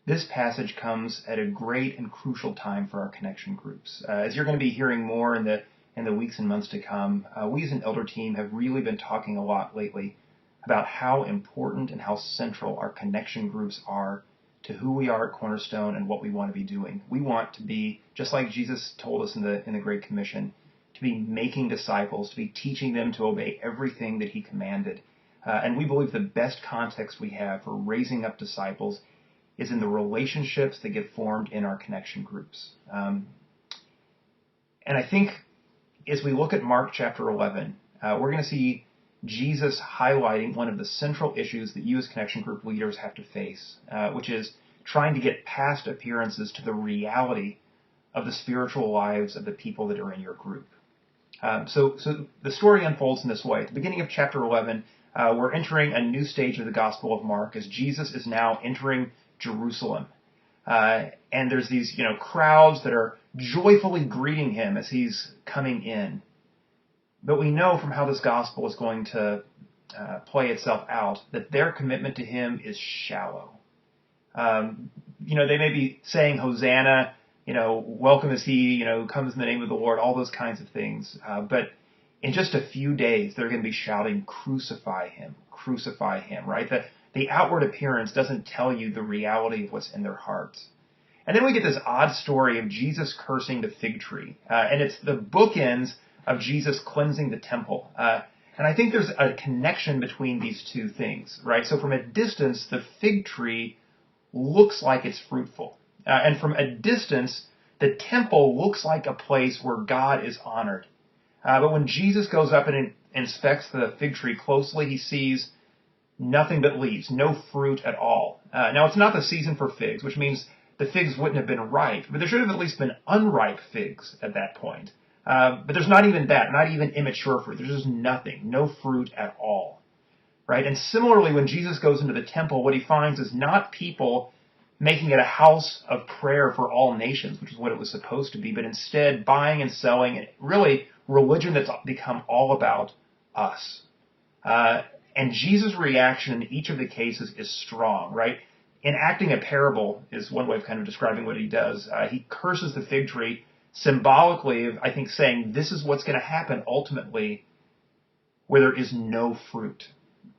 This passage comes at a great and crucial time for our connection groups. As you're going to be hearing more in the weeks and months to come, we as an elder team have really been talking a lot lately about how important and how central our connection groups are to who we are at Cornerstone and what we want to be doing. We want to be, just like Jesus told us in the Great Commission, to be making disciples, to be teaching them to obey everything that he commanded. And we believe the best context we have for raising up disciples is in the relationships that get formed in our connection groups. And I think as we look at Mark chapter 11, we're going to see Jesus highlighting one of the central issues that you as connection group leaders have to face, which is trying to get past appearances to the reality of the spiritual lives of the people that are in your group. So the story unfolds in this way. At the beginning of chapter 11, we're entering a new stage of the Gospel of Mark as Jesus is now entering Jerusalem. And there's these, crowds that are joyfully greeting him as he's coming in. But we know from how this gospel is going to play itself out that their commitment to him is shallow. They may be saying Hosanna, welcome is he, comes in the name of the Lord, all those kinds of things. But in just a few days, they're going to be shouting, crucify him, right? The outward appearance doesn't tell you the reality of what's in their hearts. And then we get this odd story of Jesus cursing the fig tree. And it's the bookends of Jesus cleansing the temple. And I think there's a connection between these two things, right? So from a distance, the fig tree looks like it's fruitful. And from a distance, the temple looks like a place where God is honored. But when Jesus goes up and inspects the fig tree closely, he sees nothing but leaves, no fruit at all. Now, it's not the season for figs, which means the figs wouldn't have been ripe, but there should have at least been unripe figs at that point. But there's not even that, not even immature fruit. There's just nothing, no fruit at all, right? And similarly, when Jesus goes into the temple, what he finds is not people making it a house of prayer for all nations, which is what it was supposed to be, but instead buying and selling, and really religion that's become all about us. And Jesus' reaction in each of the cases is strong, right? Enacting a parable is one way of kind of describing what he does. He curses the fig tree, symbolically, I think, saying this is what's going to happen ultimately where there is no fruit,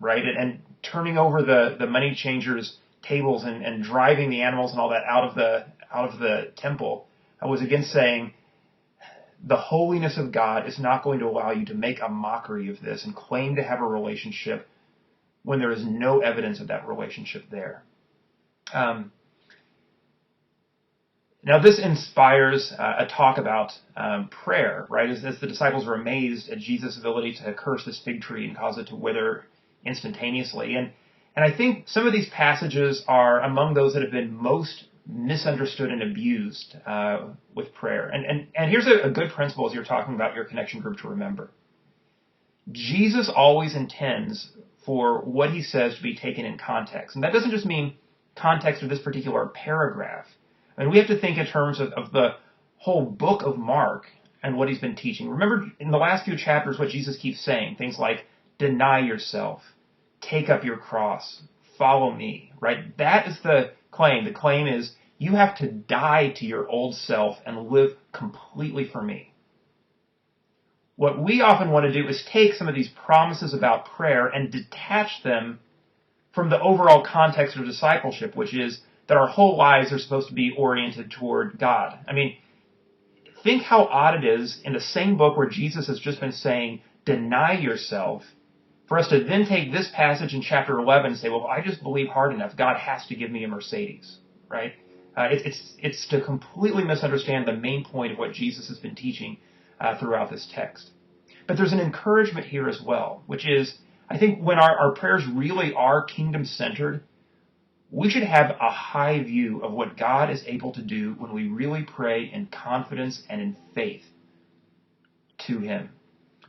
right? And turning over the money changers' tables and driving the animals and all that out of the temple was again saying the holiness of God is not going to allow you to make a mockery of this and claim to have a relationship when there is no evidence of that relationship there. Now, this inspires a talk about prayer, right? As the disciples are amazed at Jesus' ability to curse this fig tree and cause it to wither instantaneously. And I think some of these passages are among those that have been most misunderstood and abused with prayer. And here's a good principle as you're talking about your connection group to remember. Jesus always intends for what he says to be taken in context. And that doesn't just mean context of this particular paragraph. I mean, we have to think in terms of the whole book of Mark and what he's been teaching. Remember, in the last few chapters, what Jesus keeps saying, things like, deny yourself, take up your cross, follow me, right? That is the claim. The claim is, you have to die to your old self and live completely for me. What we often want to do is take some of these promises about prayer and detach them from the overall context of discipleship, which is that our whole lives are supposed to be oriented toward God. I mean, think how odd it is in the same book where Jesus has just been saying, deny yourself, for us to then take this passage in chapter 11 and say, well, I just believe hard enough, God has to give me a Mercedes, right? It's to completely misunderstand the main point of what Jesus has been teaching throughout this text. But there's an encouragement here as well, which is, I think when our prayers really are kingdom-centered, we should have a high view of what God is able to do when we really pray in confidence and in faith to him.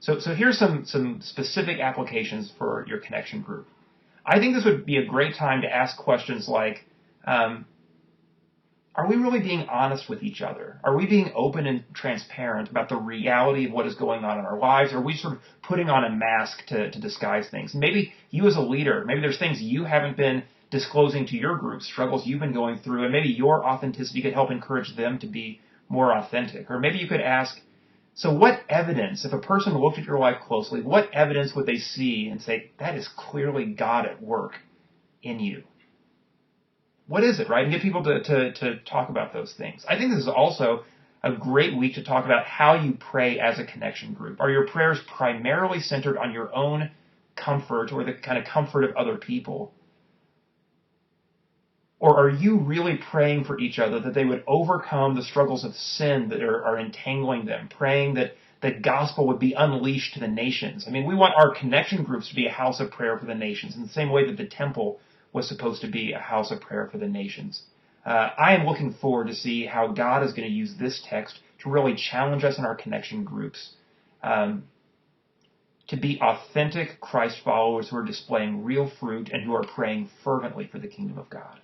So here's some specific applications for your connection group. I think this would be a great time to ask questions like, are we really being honest with each other? Are we being open and transparent about the reality of what is going on in our lives? Or are we sort of putting on a mask to disguise things? Maybe you as a leader, maybe there's things you haven't been disclosing to your group struggles you've been going through, and maybe your authenticity could help encourage them to be more authentic. Or maybe you could ask, so what evidence, if a person looked at your life closely, what evidence would they see and say, that is clearly God at work in you? What is it, right? And get people to talk about those things. I think this is also a great week to talk about how you pray as a connection group. Are your prayers primarily centered on your own comfort or the kind of comfort of other people? Or are you really praying for each other that they would overcome the struggles of sin that are entangling them, praying that the gospel would be unleashed to the nations? I mean, we want our connection groups to be a house of prayer for the nations in the same way that the temple was supposed to be a house of prayer for the nations. I am looking forward to see how God is going to use this text to really challenge us in our connection groups to be authentic Christ followers who are displaying real fruit and who are praying fervently for the kingdom of God.